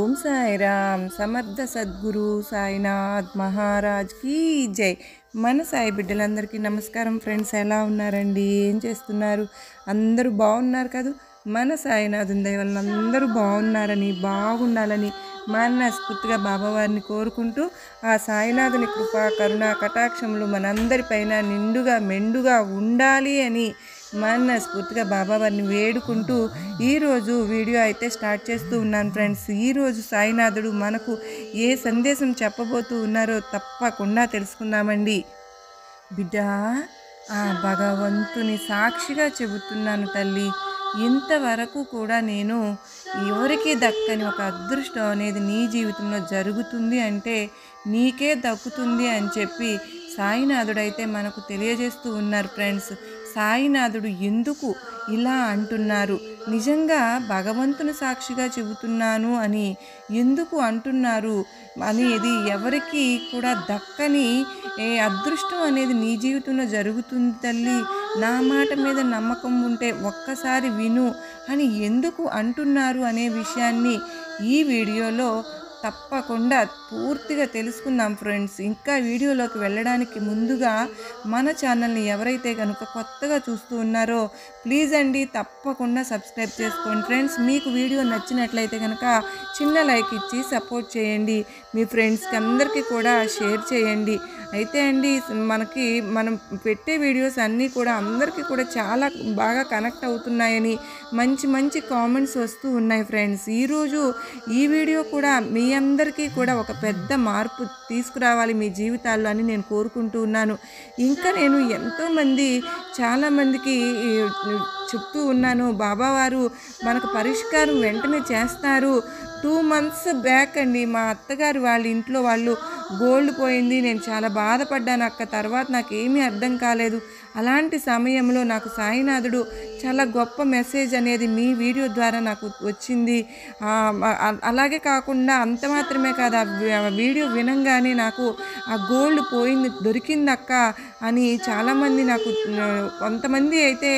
ఓం సాయి రామ్ సమర్థ సద్గురు సాయినాథ్ మహారాజ్ కీ జై. మన సాయి బిడ్డలందరికీ నమస్కారం ఫ్రెండ్స్. ఎలా ఉన్నారండి? ఏం చేస్తున్నారు? అందరూ బాగున్నారు కదా? మన సాయినాథుని దయ వల్ల అందరూ బాగున్నారని, బాగుండాలని మనస్ఫూర్తిగా బాబావారిని కోరుకుంటూ, ఆ సాయినాథుని కృపా కరుణ కటాక్షములు మనందరిపైన నిండుగా మెండుగా ఉండాలి అని మనస్ఫూర్తిగా బాబావారిని వేడుకుంటూ ఈరోజు వీడియో అయితే స్టార్ట్ చేస్తూ ఉన్నాను ఫ్రెండ్స్. ఈరోజు సాయినాథుడు మనకు ఏ సందేశం చెప్పబోతూ ఉన్నారో తప్పకుండా తెలుసుకుందామండి. బిడ్డ, ఆ భగవంతుని సాక్షిగా చెబుతున్నాను తల్లి, ఇంతవరకు కూడా నేను ఎవరికి దక్కని ఒక అదృష్టం అనేది నీ జీవితంలో జరుగుతుంది అంటే నీకే దక్కుతుంది అని చెప్పి సాయినాథుడైతే మనకు తెలియజేస్తూ ఉన్నారు ఫ్రెండ్స్. సాయినాథుడు ఎందుకు ఇలా అంటున్నారు, నిజంగా భగవంతుని సాక్షిగా చెబుతున్నాను అని ఎందుకు అంటున్నారు అనేది ఎవరికి కూడా దక్కని అదృష్టం అనేది నీ జీవితంలో జరుగుతుంది తల్లి. నా మాట మీద నమ్మకం ఉంటే ఒక్కసారి విను అని ఎందుకు అంటున్నారు అనే విషయాన్ని ఈ వీడియోలో తప్పకుండా పూర్తిగా తెలుసుకుందాం ఫ్రెండ్స్. ఇంకా వీడియోలోకి వెళ్ళడానికి ముందుగా మన ఛానల్ని ఎవరైతే కనుక కొత్తగా చూస్తూ ఉన్నారో ప్లీజ్ అండి తప్పకుండా సబ్స్క్రైబ్ చేసుకోండి ఫ్రెండ్స్. మీకు వీడియో నచ్చినట్లయితే కనుక చిన్న లైక్ ఇచ్చి సపోర్ట్ చేయండి. మీ ఫ్రెండ్స్కి అందరికీ కూడా షేర్ చేయండి. అయితే అండి, మనం పెట్టే వీడియోస్ అన్నీ కూడా అందరికీ కూడా చాలా బాగా కనెక్ట్ అవుతున్నాయని మంచి మంచి కామెంట్స్ వస్తూ ఉన్నాయి ఫ్రెండ్స్. ఈరోజు ఈ వీడియో కూడా మీ అందరికీ కూడా ఒక పెద్ద మార్పు తీసుకురావాలి మీ జీవితాల్లో అని నేను కోరుకుంటూ ఉన్నాను. ఇంకా నేను ఎంతోమంది చాలామందికి చెప్తూ ఉన్నాను, బాబావారు మనకు పరిష్కారం వెంటనే చేస్తారు. 2 months బ్యాక్ అండి, మా అత్తగారు వాళ్ళ ఇంట్లో వాళ్ళు గోల్డ్ పోయింది. నేను చాలా బాధపడ్డాను అక్క. తర్వాత నాకు ఏమీ అర్థం కాలేదు. అలాంటి సమయంలో నాకు సాయినాథుడు చాలా గొప్ప మెసేజ్ అనేది మీ వీడియో ద్వారా నాకు వచ్చింది. అలాగే కాకుండా అంత మాత్రమే కాదు, ఆ వీడియో వినంగానే నాకు ఆ గోల్డ్ పోయింది, దొరికింది అక్క అని చాలామంది నాకు కొంతమంది అయితే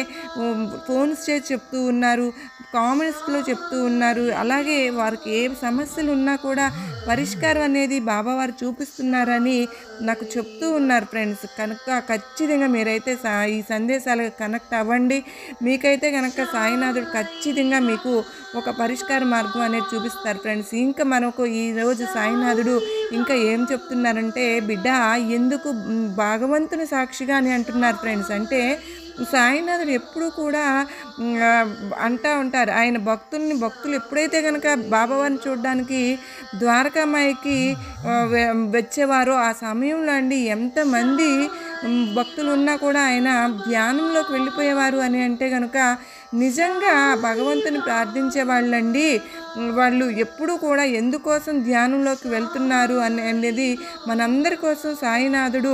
ఫోన్స్ చేసి చెప్తూ ఉన్నారు, కామెంట్స్లో చెప్తూ ఉన్నారు. అలాగే వారికి ఏ సమస్యలు ఉన్నా కూడా పరిష్కారం అనేది బాబావారు చూపిస్తున్నారని నాకు చెప్తూ ఉన్నారు ఫ్రెండ్స్. కనుక ఖచ్చితంగా మీరైతే ఈ సందేశాలకు కనెక్ట్ అవ్వండి. మీకైతే కనుక సాయినాథుడు ఖచ్చితంగా మీకు ఒక పరిష్కార మార్గం అనేది చూపిస్తారు ఫ్రెండ్స్. ఇంకా మనకు ఈరోజు సాయినాథుడు ఇంకా ఏం చెప్తున్నారంటే, బిడ్డ ఎందుకు భగవంతుని సాక్షిగా అని అంటున్నారు ఫ్రెండ్స్. అంటే సాయినాథుడు ఎప్పుడు కూడా అంటూ ఉంటారు, ఆయన భక్తులు ఎప్పుడైతే కనుక బాబావారిని చూడడానికి ద్వారకామాయికి వచ్చేవారో ఆ సమయంలో అండి ఎంతమంది భక్తులు ఉన్నా కూడా ఆయన ధ్యానంలోకి వెళ్ళిపోయేవారు అని అంటే కనుక నిజంగా భగవంతుని ప్రార్థించే వాళ్ళండి. వాళ్ళు ఎప్పుడూ కూడా ఎందుకోసం ధ్యానంలోకి వెళ్తున్నారు అనేది మనందరి కోసం సాయినాథుడు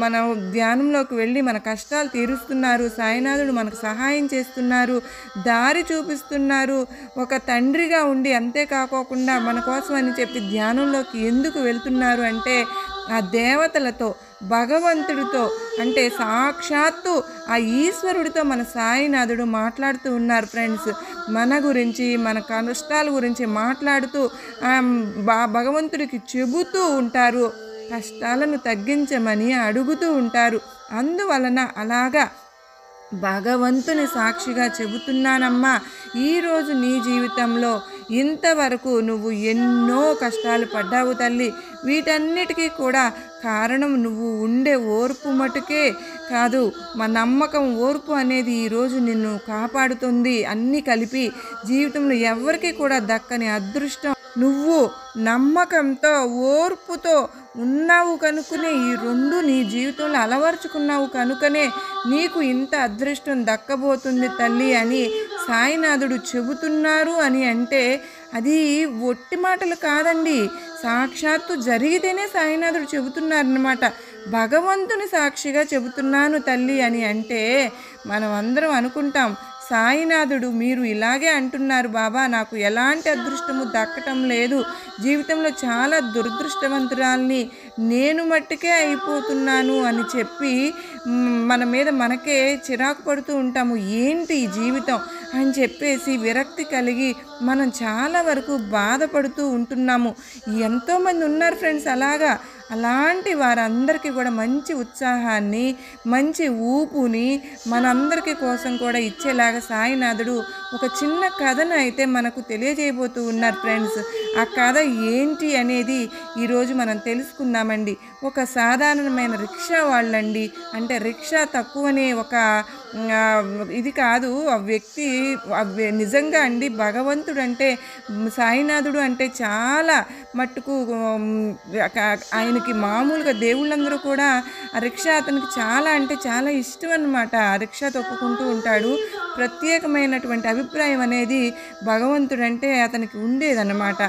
మన ధ్యానంలోకి వెళ్ళి మన కష్టాలు తీరుస్తున్నారు. సాయినాథుడు మనకు సహాయం చేస్తున్నారు, దారి చూపిస్తున్నారు, ఒక తండ్రిగా ఉండి. అంతేకాకోకుండా మన కోసం అని చెప్పి ధ్యానంలోకి ఎందుకు వెళ్తున్నారు అంటే ఆ దేవతలతో, భగవంతుడితో, అంటే సాక్షాత్తు ఆ ఈశ్వరుడితో మన సాయినాథుడు మాట్లాడుతూ ఉన్నారు ఫ్రెండ్స్. మన గురించి, మన కష్టాల గురించి మాట్లాడుతూ భగవంతుడికి చెబుతూ ఉంటారు, కష్టాలను తగ్గించమని అడుగుతూ ఉంటారు. అందువలన అలాగా భగవంతుని సాక్షిగా చెబుతున్నానమ్మా, ఈరోజు నీ జీవితంలో ఇంతవరకు నువ్వు ఎన్నో కష్టాలు పడ్డావు తల్లి. వీటన్నిటికీ కూడా కారణం నువ్వు ఉండే ఓర్పు మటుకే కాదు, మా నమ్మకం, ఓర్పు అనేది ఈరోజు నిన్ను కాపాడుతుంది. అన్నీ కలిపి జీవితంలో ఎవరికి కూడా దక్కని అదృష్టం నువ్వు నమ్మకంతో, ఓర్పుతో ఉన్నావు కనుకనే ఈ రెండు నీ జీవితంలో అలవర్చుకున్నావు కనుకనే నీకు ఇంత అదృష్టం దక్కబోతుంది తల్లి అని సాయినాథుడు చెబుతున్నారు అని అంటే అది ఒట్టి మాటలు కాదండి, సాక్షాత్తు జరిగితేనే సాయినాథుడు చెబుతున్నారన్నమాట. భగవంతుని సాక్షిగా చెబుతున్నాను తల్లి అని అంటే మనం అందరం అనుకుంటాం, సాయినాథుడు మీరు ఇలాగే అంటున్నారు బాబా, నాకు ఎలాంటి అదృష్టము దక్కటం లేదు, జీవితంలో చాలా దురదృష్టవంతురాల్ని, నేను మట్టుకే అయిపోతున్నాను అని చెప్పి మన మీద మనకే చిరాకు పడుతూ ఉంటాము. ఏంటి ఈ జీవితం అని చెప్పేసి విరక్తి కలిగి మనం చాలా వరకు బాధపడుతూ ఉంటున్నాము. ఎంతోమంది ఉన్నారు ఫ్రెండ్స్ అలాగా. అలాంటి వారందరికీ కూడా మంచి ఉత్సాహాన్ని, మంచి ఊపుని మనందరికీ కోసం కూడా ఇచ్చేలాగా సాయినాథుడు ఒక చిన్న కథను అయితే మనకు తెలియజేయబోతూ ఉన్నారు ఫ్రెండ్స్. ఆ కథ ఏంటి అనేది ఈరోజు మనం తెలుసుకుందామండి. ఒక సాధారణమైన రిక్షా వాళ్ళండి, అంటే రిక్షా తక్కువనే ఒక ఇది కాదు ఆ వ్యక్తి. నిజంగా అండి భగవంతుడు అంటే సాయినాథుడు అంటే చాలా మట్టుకు ఆయనకి మామూలుగా దేవుళ్ళందరూ కూడా ఆ రిక్షా అతనికి చాలా అంటే చాలా ఇష్టం అన్నమాట. ఆ రిక్షా తొక్కుకుంటూ ఉంటాడు. ప్రత్యేకమైనటువంటి అభిప్రాయం అనేది భగవంతుడంటే అతనికి ఉండేదన్నమాట.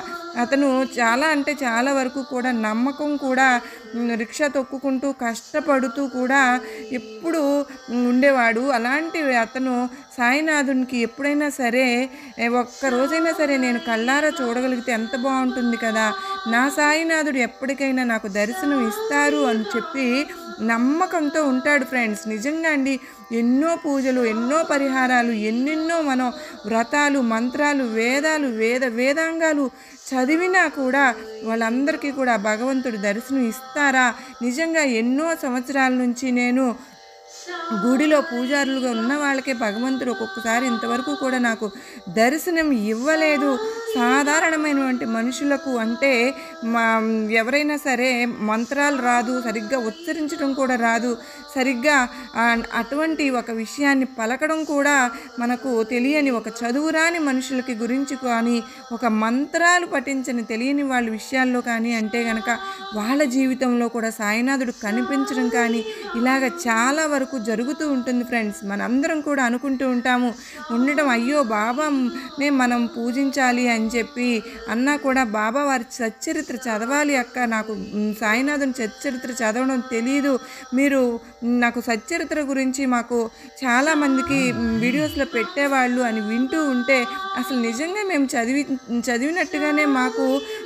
అతను చాలా అంటే చాలా వరకు కూడా నమ్మకం కూడా రిక్షా తొక్కుకుంటూ కష్టపడుతూ కూడా ఎప్పుడు ఉండేవాడు. అలాంటి అతను సాయినాథునికి ఎప్పుడైనా సరే ఒక్కరోజైనా సరే నేను కళ్ళారా చూడగలిగితే ఎంత బాగుంటుంది కదా, నా సాయినాథుడు ఎప్పటికైనా నాకు దర్శనం ఇస్తారు అని చెప్పి నమ్మకంతో ఉంటాడు ఫ్రెండ్స్. నిజంగా అండి ఎన్నో పూజలు, ఎన్నో పరిహారాలు, ఎన్నెన్నో మనం వ్రతాలు, మంత్రాలు, వేదాంగాలు చదివినా కూడా వాళ్ళందరికీ కూడా భగవంతుడు దర్శనం ఇస్తారా? నిజంగా ఎన్నో సంవత్సరాల నుంచి నేను గుడిలో పూజారులుగా ఉన్న వాళ్ళకే భగవంతుడు ఒక్కొక్కసారి ఇంతవరకు కూడా నాకు దర్శనం ఇవ్వలేదు. సాధారణమైనటువంటి మనుషులకు అంటే ఎవరైనా సరే మంత్రాలు రాదు, సరిగ్గా ఉచ్చరించడం కూడా రాదు, సరిగ్గా అటువంటి ఒక విషయాన్ని పలకడం కూడా మనకు తెలియని ఒక చదువురాని మనుషులకి గురించి కానీ, ఒక మంత్రాలు పఠించని తెలియని వాళ్ళ విషయాల్లో కానీ అంటే కనుక వాళ్ళ జీవితంలో కూడా సాయినాథుడు కనిపించడం కానీ ఇలాగ చాలా వరకు జరుగుతూ ఉంటుంది ఫ్రెండ్స్. మనందరం కూడా అనుకుంటూ ఉంటాము ఉండడం, అయ్యో బాబానే మనం పూజించాలి అని చెప్పి అన్నా కూడా బాబా వారి సచ్చరిత్ర చదవాలి అక్క, నాకు సాయినాథుని సచ్చరిత్ర చదవడం తెలియదు, మీరు నాకు సచ్చరిత్ర గురించి మాకు చాలామందికి వీడియోస్లో పెట్టేవాళ్ళు అని వింటూ ఉంటే అసలు నిజంగా మేము చదివినట్టుగానే మాకు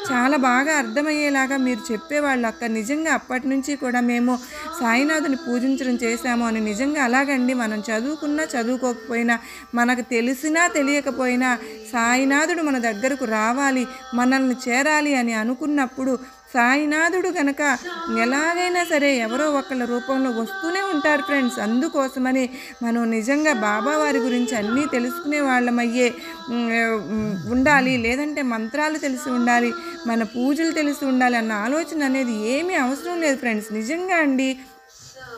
చాలా బాగా అర్థమయ్యేలాగా మీరు చెప్పేవాళ్ళు అక్క. నిజంగా అప్పటి నుంచి కూడా మేము సాయినాథుని పూజించడం చేశాము అని. నిజంగా అలాగండి, మనం చదువుకున్నా చదువుకోకపోయినా, మనకు తెలిసినా తెలియకపోయినా సాయినాథుడు మన దగ్గరకు రావాలి, మనల్ని చేరాలి అని అనుకున్నప్పుడు సాయినాథుడు కనుక ఎలాగైనా సరే ఎవరో ఒకళ్ళ రూపంలో వస్తూనే ఉంటారు ఫ్రెండ్స్. అందుకోసమని మనం నిజంగా బాబా వారి గురించి అన్నీ తెలుసుకునే వాళ్ళమయ్యే ఉండాలి, లేదంటే మంత్రాలు తెలిసి ఉండాలి, మన పూజలు తెలిసి ఉండాలి అన్న ఆలోచన అనేది ఏమీ అవసరం లేదు ఫ్రెండ్స్. నిజంగా అండి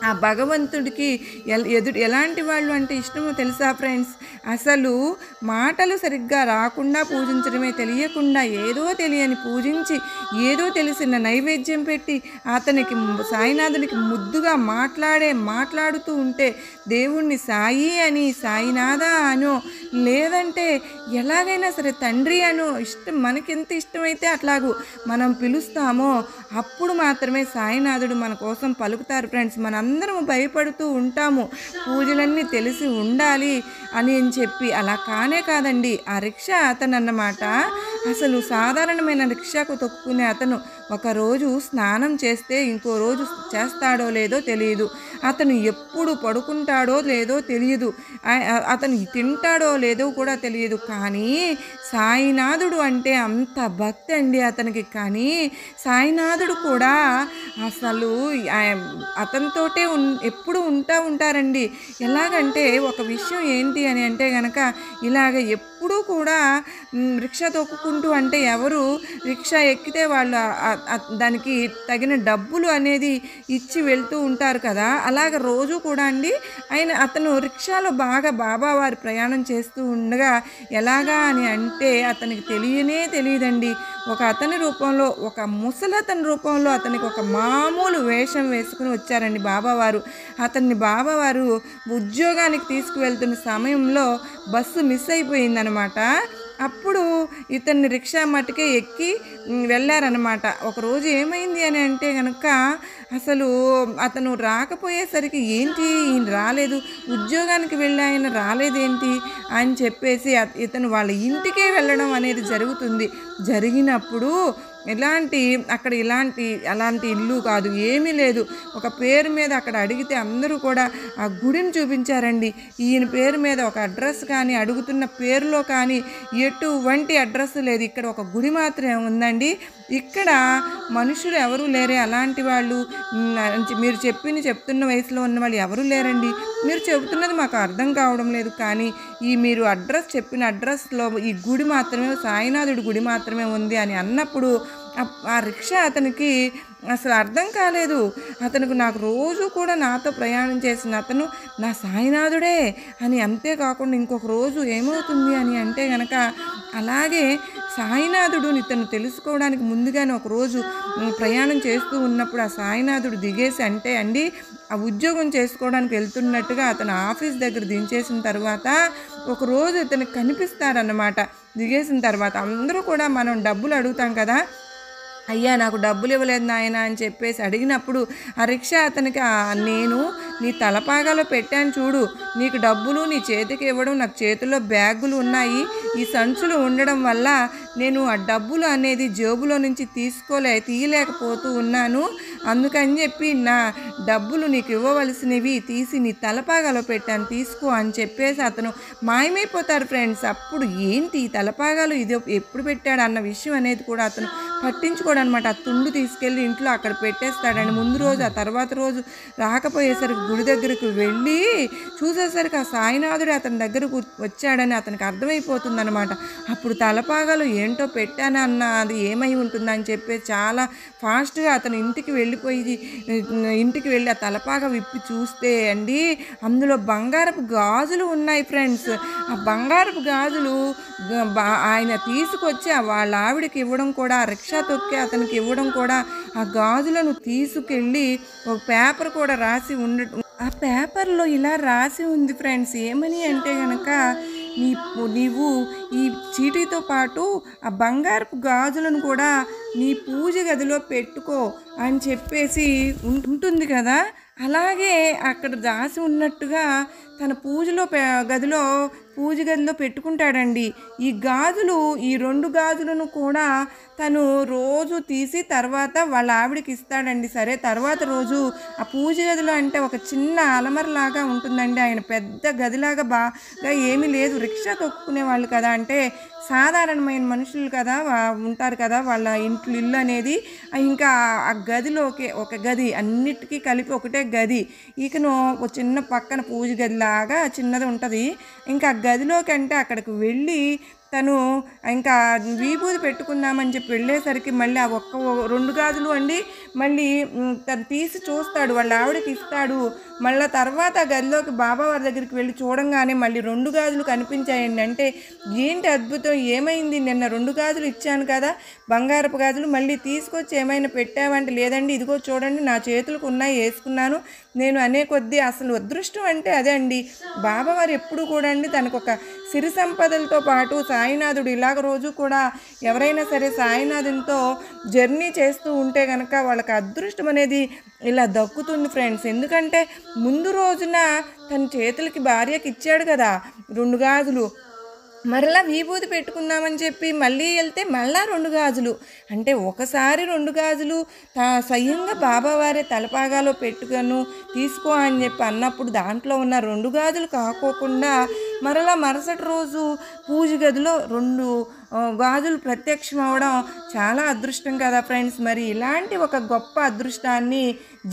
ఆ భగవంతుడికి ఎలాంటి వాళ్ళు అంటే ఇష్టమో తెలుసా ఫ్రెండ్స్? అసలు మాటలు సరిగ్గా రాకుండా పూజించడమే, తెలియకుండా ఏదో తెలియని పూజించి ఏదో తెలిసిన నైవేద్యం పెట్టి అతనికి సాయినాథునికి ముద్దుగా మాట్లాడుతూ ఉంటే దేవుణ్ణి సాయి అని, సాయినాథ అనో, లేదంటే ఎలాగైనా సరే తండ్రి అనో ఇష్టం, మనకెంత ఇష్టమైతే అట్లాగూ మనం పిలుస్తామో అప్పుడు మాత్రమే సాయినాథుడు మన కోసం పలుకుతారు ఫ్రెండ్స్. మనందరం భయపడుతూ ఉంటాము పూజలన్నీ తెలిసి ఉండాలి అని చెప్పి. అలా కానే కాదండి. ఆ రిక్షా అతను అన్నమాట అసలు సాధారణమైన రిక్షాకు తొక్కుకునే అతను ఒకరోజు స్నానం చేస్తే ఇంకో రోజు చేస్తాడో లేదో తెలియదు, అతను ఎప్పుడు పడుకుంటాడో లేదో తెలియదు, అతను తింటాడో లేదో కూడా తెలియదు. కానీ సాయినాథుడు అంటే అంత భక్తి అండి అతనికి. కానీ సాయినాథుడు కూడా అసలు అతనితోటే ఎప్పుడు ఉంటారండి. ఎలాగంటే ఒక విషయం ఏంటి అని అంటే కనుక ఇలాగ ఎప్పుడూ కూడా రిక్షా తొక్కుకుంటూ అంటే ఎవరు రిక్షా ఎక్కితే వాళ్ళు దానికి తగిన డబ్బులు అనేది ఇచ్చి వెళ్తూ ఉంటారు కదా, అలాగ రోజు కూడా అండి అతను రిక్షాలో బాగా బాబావారి ప్రయాణం చేస్తూ ఉండగా ఎలాగా అని అంటే అతనికి తెలియదండి. ఒక అతని రూపంలో, ఒక ముసలతని రూపంలో అతనికి ఒక మామూలు వేషం వేసుకుని వచ్చారండి బాబావారు. అతన్ని బాబావారు ఉద్యోగానికి తీసుకువెళ్తున్న సమయంలో బస్సు మిస్ అయిపోయిందనమాట. అప్పుడు ఇతన్ని రిక్షా మట్టుకే ఎక్కి వెళ్ళారనమాట. ఒకరోజు ఏమైంది అని అంటే కనుక అసలు అతను రాకపోయేసరికి ఏంటి ఈయన రాలేదు, ఉద్యోగానికి వెళ్ళి ఆయన రాలేదేంటి అని చెప్పేసి ఇతను వాళ్ళ ఇంటికే వెళ్ళడం అనేది జరుగుతుంది. జరిగినప్పుడు అక్కడ అలాంటి ఇల్లు కాదు, ఏమీ లేదు. ఒక పేరు మీద అక్కడ అడిగితే అందరూ కూడా ఆ గుడిని చూపించారండి. ఈయన పేరు మీద ఒక అడ్రస్ కానీ, అడుగుతున్న పేరులో కానీ ఎటువంటి అడ్రస్ లేదు. ఇక్కడ ఒక గుడి మాత్రమే ఉందండి. ఇక్కడ మనుషులు ఎవరూ లేరే, అలాంటి వాళ్ళు మీరు చెప్తున్న వయసులో ఉన్న వాళ్ళు ఎవరూ లేరండి. మీరు చెబుతున్నది మాకు అర్థం కావడం లేదు, కానీ మీరు చెప్పిన అడ్రస్లో ఈ గుడి మాత్రమే, సాయినాథుడి గుడి మాత్రమే ఉంది అని అన్నప్పుడు ఆ రిక్షా అతనికి అసలు అర్థం కాలేదు. నాకు రోజు కూడా నాతో ప్రయాణం చేసిన అతను నా సాయినాథుడే అని, అంతేకాకుండా ఇంకొక రోజు ఏమవుతుంది అని అంటే కనుక అలాగే సాయినాథుడు ఇతను తెలుసుకోవడానికి ముందుగానే ఒకరోజు ప్రయాణం చేస్తూ ఉన్నప్పుడు ఆ సాయినాథుడు దిగేసి అంటే అండి ఆ ఉద్యోగం చేసుకోవడానికి వెళ్తున్నట్టుగా అతను ఆఫీస్ దగ్గర దించేసిన తర్వాత ఒకరోజు ఇతనికి కనిపిస్తాడన్నమాట. దిగేసిన తర్వాత అందరూ కూడా మనం డబ్బులు అడుగుతాం కదా, అయ్యా నాకు డబ్బులు ఇవ్వలేదు నాయన అని చెప్పేసి అడిగినప్పుడు ఆ రిక్షా అతనికి నేను నీ తలపాగాలో పెట్టాను చూడు, నీకు డబ్బులు నీ చేతికి ఇవ్వడం, నాకు చేతుల్లో బ్యాగులు ఉన్నాయి, ఈ సంచులు ఉండడం వల్ల నేను ఆ డబ్బులు అనేది జేబులో నుంచి తీయలేకపోతూ ఉన్నాను, అందుకని చెప్పి నా డబ్బులు నీకు ఇవ్వవలసినవి తీసి నీ తలపాగాలో పెట్టాను, తీసుకో అని చెప్పేసి అతను మాయమైపోతారు ఫ్రెండ్స్. అప్పుడు ఏంటి ఈ తలపాగాలు ఇది ఎప్పుడు పెట్టాడు అన్న విషయం అనేది కూడా అతను పట్టించుకోడనమాట. ఆ తుండు తీసుకెళ్ళి ఇంట్లో అక్కడ పెట్టేస్తాడని. ముందు రోజు ఆ తర్వాత రోజు రాకపోయేసరికి గుడి దగ్గరకు వెళ్ళి చూసేసరికి ఆ సాయినాథుడు అతని దగ్గరకు వచ్చాడని అతనికి అర్థమైపోతుందనమాట. అప్పుడు తలపాగాలు ఏంటో పెట్టానన్న అది ఏమై ఉంటుందని చెప్పి చాలా ఫాస్ట్గా అతను ఇంటికి వెళ్ళి ఆ తలపాగా విప్పి చూస్తే అండి అందులో బంగారపు గాజులు ఉన్నాయి ఫ్రెండ్స్. ఆ బంగారపు గాజులు ఆయన తీసుకొచ్చి వాళ్ళ ఆవిడకి ఇవ్వడం కూడా, రిక్షా తొక్కి అతనికి ఇవ్వడం కూడా, ఆ గాజులను తీసుకెళ్ళి ఒక పేపర్ కూడా రాసి ఉండటం. ఆ పేపర్లో ఇలా రాసి ఉంది ఫ్రెండ్స్, ఏమని అంటే కనుక నీవు ఈ చీటీతో పాటు ఆ బంగారపు గాజులను కూడా నీ పూజ గదిలో పెట్టుకో అని చెప్పేసి ఉంటుంది కదా. అలాగే అక్కడ రాసి ఉన్నట్టుగా తన పూజ గదిలో పెట్టుకుంటాడండి. ఈ ఈ 2 గాజులను కూడా తను రోజు తీసి తర్వాత వాళ్ళ ఆవిడకి ఇస్తాడండి. సరే తర్వాత రోజు ఆ పూజ గదిలో అంటే ఒక చిన్న అలమరలాగా ఉంటుందండి. ఆయన పెద్ద గదిలాగా బాగా ఏమీ లేదు, రిక్షా తొక్కునే వాళ్ళు కదా, అంటే సాధారణమైన మనుషులు కదా ఉంటారు కదా వాళ్ళ ఇల్లు అనేది. ఇంకా ఆ గదిలోకి ఒక గది, అన్నిటికీ కలిపి ఒకటే గది. ఇకను ఒక చిన్న పక్కన పూజ గదిలాగా చిన్నది ఉంటుంది. ఇంకా ఆ గదిలోకి అంటే అక్కడికి వెళ్ళి తను ఇంకా విభూది పెట్టుకుందామని చెప్పి వెళ్ళేసరికి మళ్ళీ ఆ 2 గాజులు అండి మళ్ళీ తను తీసి చూస్తాడు, వాళ్ళ ఆవిడకి ఇస్తాడు. మళ్ళీ తర్వాత గదిలోకి బాబావారి దగ్గరికి వెళ్ళి చూడంగానే మళ్ళీ 2 గాజులు కనిపించాయండి. అంటే ఏంటి అద్భుతం, ఏమైంది, నిన్న 2 గాజులు ఇచ్చాను కదా బంగారపు గాజులు, మళ్ళీ తీసుకొచ్చి ఏమైనా పెట్టావంటే లేదండి ఇదిగో చూడండి నా చేతులకు ఉన్నాయి, వేసుకున్నాను నేను అనే కొద్దీ. అసలు అదృష్టం అంటే అదే అండి. బాబావారు ఎప్పుడు కూడా అండి తనకు ఒక సిరి సంపదలతో పాటు సాయినాథుడు ఇలాగ రోజు కూడా ఎవరైనా సరే సాయినాథునితో జర్నీ చేస్తూ ఉంటే కనుక వాళ్ళకి అదృష్టం అనేది ఇలా దక్కుతుంది ఫ్రెండ్స్. ఎందుకంటే ముందు రోజున తన చేతులకి భార్యకి ఇచ్చాడు కదా 2 గాజులు, మరలా విభూతి పెట్టుకుందామని చెప్పి మళ్ళీ వెళ్తే మళ్ళా 2 గాజులు, అంటే ఒకసారి 2 గాజులు స్వయంగా బాబావారే తలపాగాలో పెట్టుకొను తీసుకో అని చెప్పి అన్నప్పుడు దాంట్లో ఉన్న 2 గాజులు కాకోకుండా మరలా మరుసటి రోజు పూజ గదిలో 2 గాజులు ప్రత్యక్షం అవడం చాలా అదృష్టం కదా ఫ్రెండ్స్. మరి ఇలాంటి ఒక గొప్ప అదృష్టాన్ని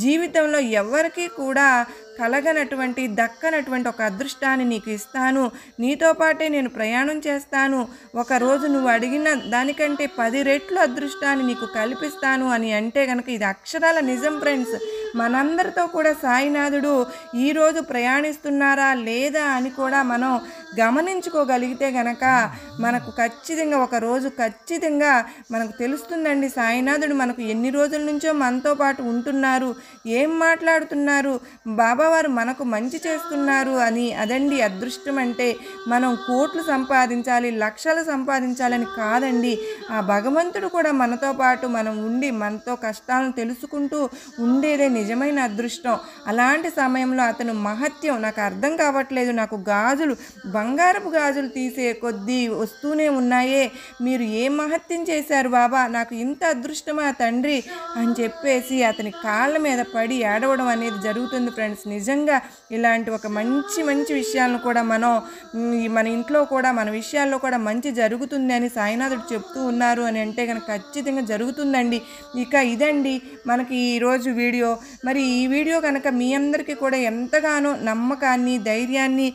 జీవితంలో ఎవరికీ కూడా దక్కనటువంటి ఒక అదృష్టాన్ని నీకు ఇస్తాను, నీతో పాటే నేను ప్రయాణం చేస్తాను, ఒకరోజు నువ్వు అడిగిన దానికంటే 10 రెట్లు అదృష్టాన్ని నీకు కల్పిస్తాను అని అంటే కనుక ఇది అక్షరాల నిజం ఫ్రెండ్స్. మనందరితో కూడా సాయినాథుడు ఈరోజు ప్రయాణిస్తున్నారా లేదా అని కూడా మనం గమనించుకోగలిగితే గనక మనకు ఖచ్చితంగా ఒకరోజు ఖచ్చితంగా మనకు తెలుస్తుందండి సాయినాథుడు మనకు ఎన్ని రోజుల నుంచో మనతో పాటు ఉంటున్నారు, ఏం మాట్లాడుతున్నారు, బాబావారు మనకు మంచి చేస్తున్నారు అని. అదండి అదృష్టం అంటే. మనం కోట్లు సంపాదించాలి, లక్షలు సంపాదించాలని కాదండి. ఆ భగవంతుడు కూడా మనతో పాటు మనం ఉండి మనతో కష్టాలను తెలుసుకుంటూ ఉండేదే నిజమైన అదృష్టం. అలాంటి సమయంలో అతను మహత్యం నాకు అర్థం కావట్లేదు, నాకు గాజులు బంగారపు గాజులు తీసే కొద్దీ వస్తూనే ఉన్నాయే, మీరు ఏ మహత్యం చేశారు బాబా, నాకు ఇంత అదృష్టమా తండ్రి అని చెప్పేసి అతని కాళ్ళ మీద పడి ఏడవడం అనేది జరుగుతుంది ఫ్రెండ్స్. నిజంగా ఇలాంటి ఒక మంచి మంచి విషయాలను కూడా మనం మన ఇంట్లో కూడా మన విషయాల్లో కూడా మంచి జరుగుతుంది అని సాయినాథుడు చెప్తూ ఉన్నారు అని అంటే కనుక ఖచ్చితంగా జరుగుతుందండి. ఇక ఇదండి మనకి ఈరోజు వీడియో. మరి ఈ వీడియో కనుక మీ అందరికీ కూడా ఎంతగానో నమ్మకాన్ని ధైర్యాన్ని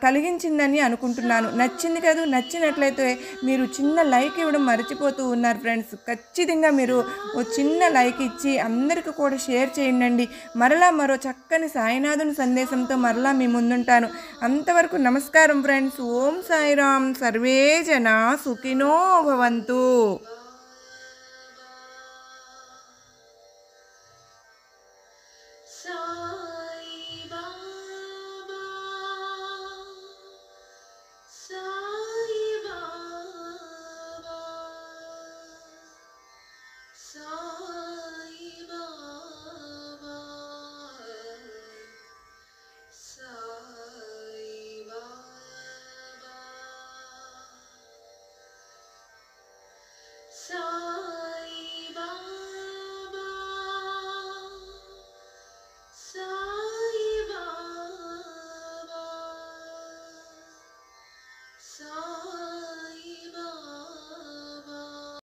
కలిగించిందని అనుకుంటున్నాను. నచ్చింది కాదు, నచ్చినట్లయితే మీరు చిన్న లైక్ ఇవ్వడం మర్చిపోతూ ఉన్నారు ఫ్రెండ్స్. ఖచ్చితంగా మీరు ఓ చిన్న లైక్ ఇచ్చి అందరికీ కూడా షేర్ చేయండి. మరలా మరో చక్కని సాయినాథుని సందేశంతో మరలా మీ ముందుంటాను. అంతవరకు నమస్కారం ఫ్రెండ్స్. ఓం సాయిరామ్. సర్వే జనా సుఖినో భవంతు.